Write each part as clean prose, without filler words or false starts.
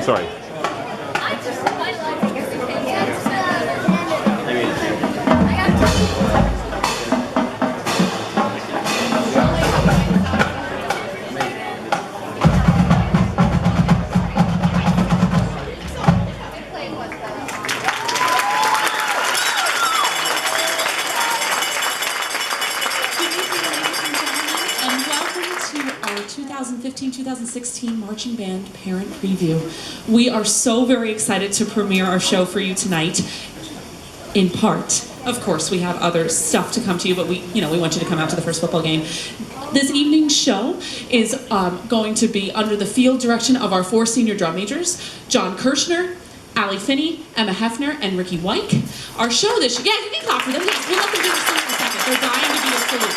Sorry. And welcome to our 2015-2016 Marching Band Parent Preview. We are so very excited to premiere our show for you tonight. In part, of course, we have other stuff to come to you, but we want you to come out to the first football game. This evening's show is going to be under the field direction of our 4 senior drum majors, John Kirshner, Allie Finney, Emma Hefner, and Ricky Wyke. Our show this year, yeah, you can clap for them. Yes, we'll let them do the salute in a second. They're dying to do a salute.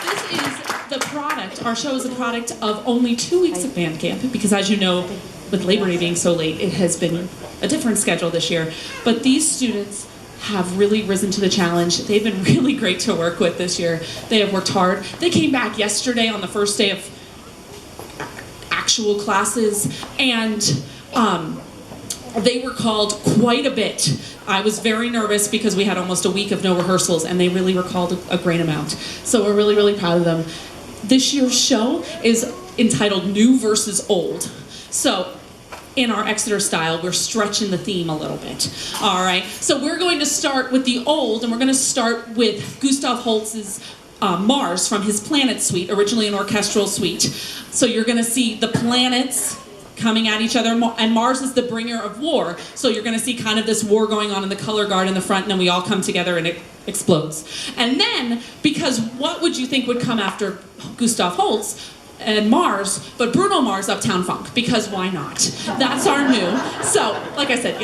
This is the product, our show is a product of only 2 weeks of band camp, because as you know, with Labor Day being so late, it has been a different schedule this year. But these students have really risen to the challenge. They've been really great to work with this year. They have worked hard. They came back yesterday on the first day of actual classes, and they were called quite a bit. I was very nervous because we had almost a week of no rehearsals, and they really were called a great amount. So we're really, really proud of them. This year's show is entitled New versus Old. So in our Exeter style, we're stretching the theme a little bit. All right, so we're going to start with the old, and we're going to start with Gustav Holst's Mars from his Planet Suite, originally an orchestral suite. So you're going to see the planets coming at each other, and Mars is the bringer of war. So you're going to see kind of this war going on in the color guard in the front, and then we all come together and it explodes. And then, because what would you think would come after Gustav Holst and Mars, but Bruno Mars, Uptown Funk, because why not? That's our new. So, like I said, you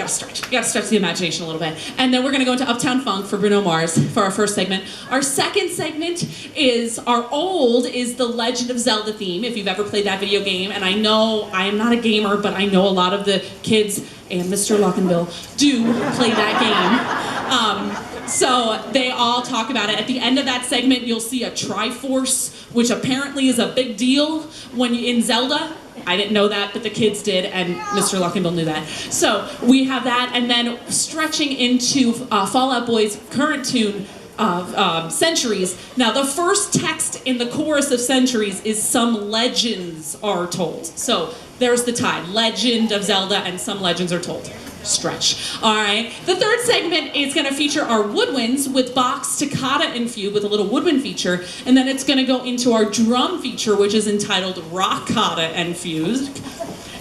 gotta stretch the imagination a little bit. And then we're gonna go into Uptown Funk for Bruno Mars for our first segment. Our second segment is, our old is the Legend of Zelda theme, if you've ever played that video game. And I know, I am not a gamer, but I know a lot of the kids and Mr. Lockenbill do play that game. So they all talk about it. At the end of that segment, you'll see a Triforce, which apparently is a big deal when in Zelda. I didn't know that, but the kids did, and Mr. Luckenbill knew that. So we have that, and then stretching into Fall Out Boy's current tune of Centuries. Now, the first text in the chorus of Centuries is Some Legends Are Told. So there's the tie, Legend of Zelda, and Some Legends Are Told. Stretch. All right. The third segment is going to feature our woodwinds with Bach's Toccata and Fugue with a little woodwind feature, and then it's going to go into our drum feature, which is entitled Rockata and Fugue,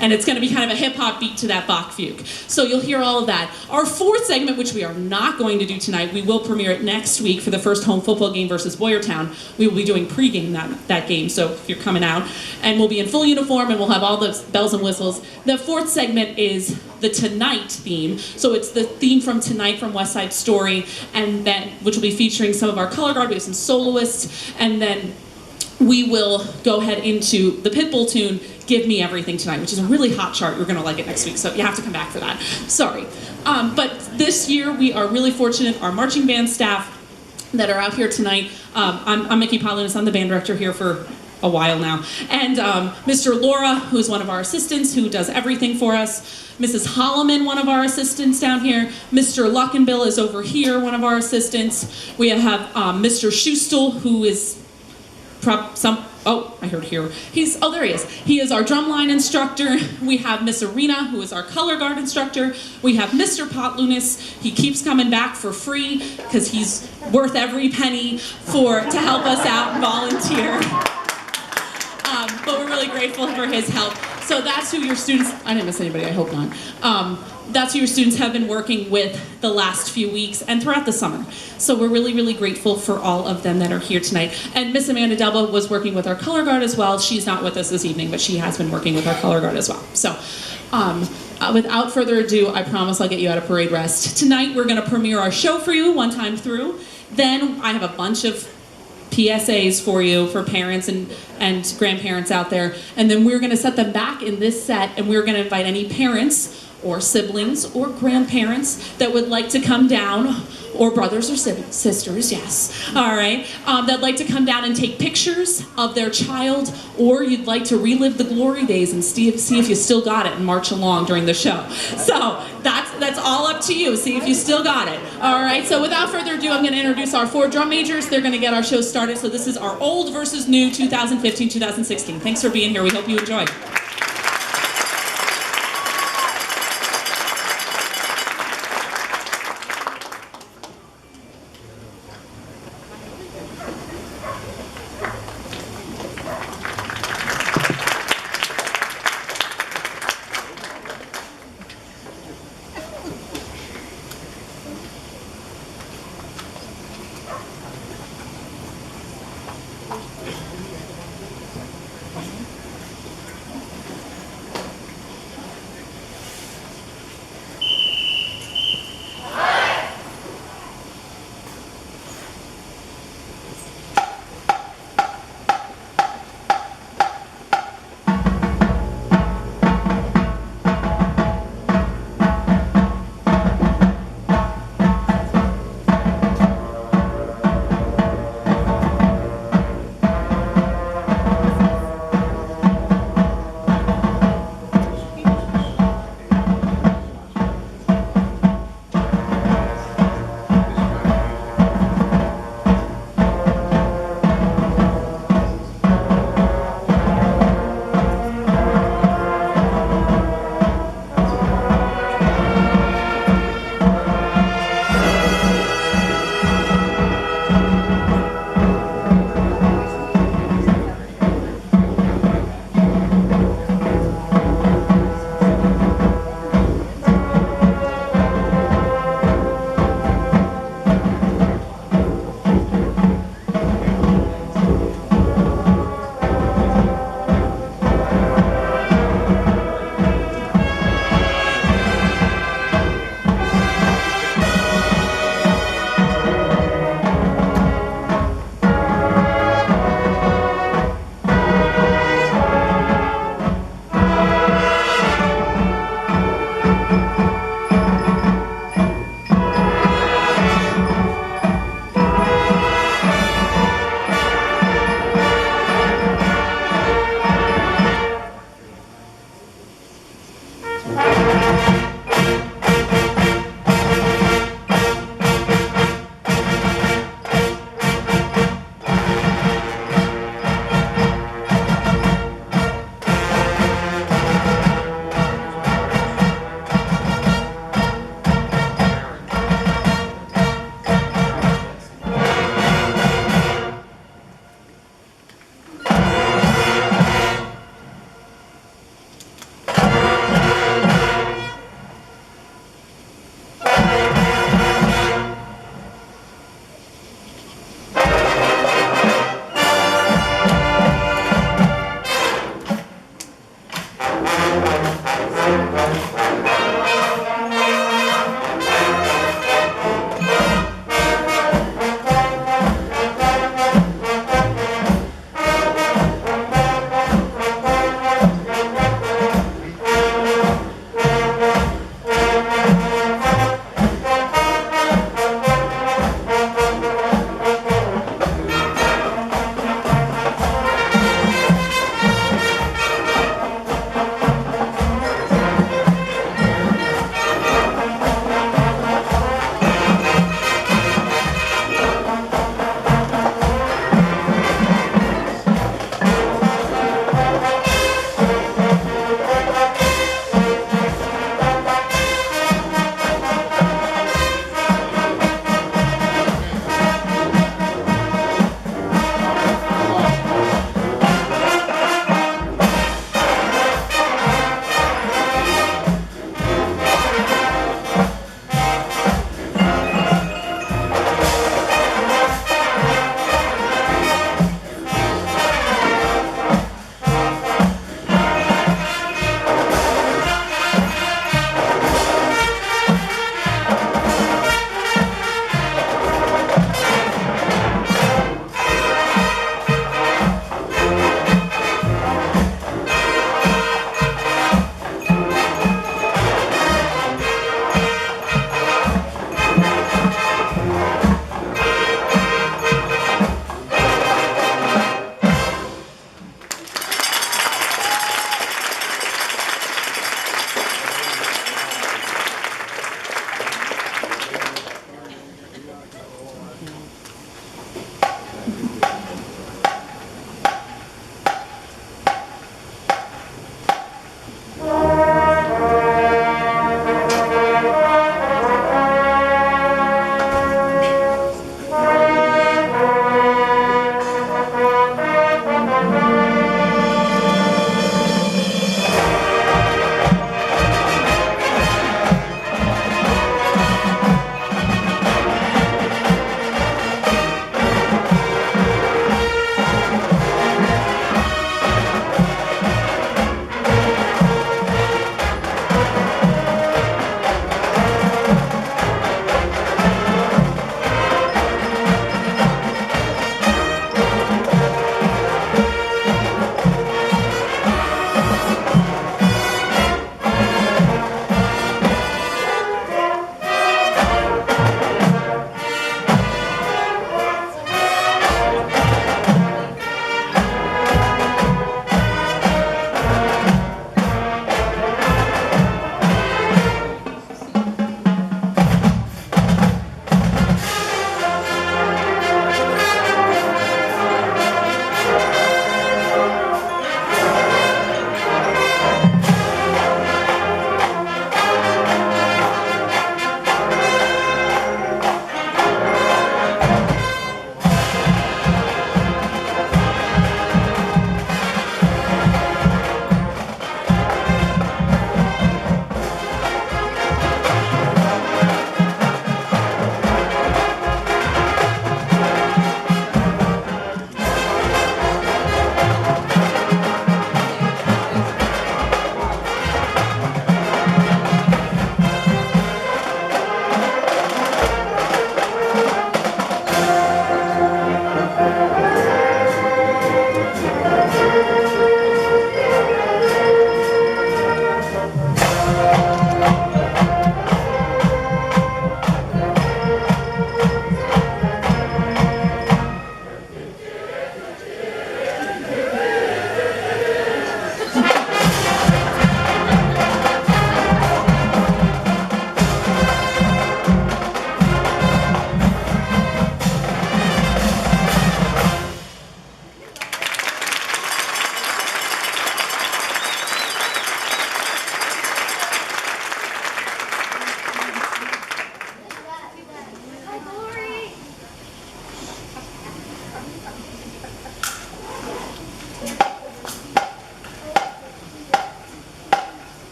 and it's going to be kind of a hip-hop beat to that Bach fugue. So you'll hear all of that. Our fourth segment, which we are not going to do tonight, we will premiere it next week for the first home football game versus Boyertown. We will be doing pregame that game, so if you're coming out, and we'll be in full uniform, and we'll have all the bells and whistles. The fourth segment is the Tonight theme. So it's the theme from Tonight from West Side Story, and then which will be featuring some of our color guard. We have some soloists, and then we will go ahead into the Pitbull tune, Give Me Everything Tonight, which is a really hot chart. You're going to like it next week, so you have to come back for that. Sorry. But this year, we are really fortunate. Our marching band staff that are out here tonight, I'm Mickey Paulunas. I'm the band director here for a while now. And Mr. Laura, who is one of our assistants, who does everything for us. Mrs. Holloman, one of our assistants down here. Mr. Luckenbill is over here, one of our assistants. We have Mr. Schustel, who is I heard here. There he is. He is our drumline instructor. We have Miss Arena, who is our color guard instructor. We have Mr. Potlunas. He keeps coming back for free because he's worth every penny to help us out and volunteer. But we're really grateful for his help. So that's who your students, I didn't miss anybody, I hope not. That's who your students have been working with the last few weeks and throughout the summer. So we're really, really grateful for all of them that are here tonight. And Miss Amanda Delba was working with our color guard as well. She's not with us this evening, but she has been working with our color guard as well. So without further ado, I promise I'll get you out of parade rest. Tonight we're gonna premiere our show for you one time through. Then I have a bunch of PSAs for you, for parents and grandparents out there. And then we're gonna set them back in this set, and we're gonna invite any parents or siblings or grandparents that would like to come down, or brothers or sisters, yes, all right, that'd like to come down and take pictures of their child, or you'd like to relive the glory days and see if you still got it and march along during the show. So that's all up to you. See if you still got it. All right, so without further ado, I'm gonna introduce our 4 drum majors. They're gonna get our show started. So this is our old versus new 2015-2016. Thanks for being here. We hope you enjoy.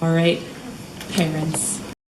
All right, parents,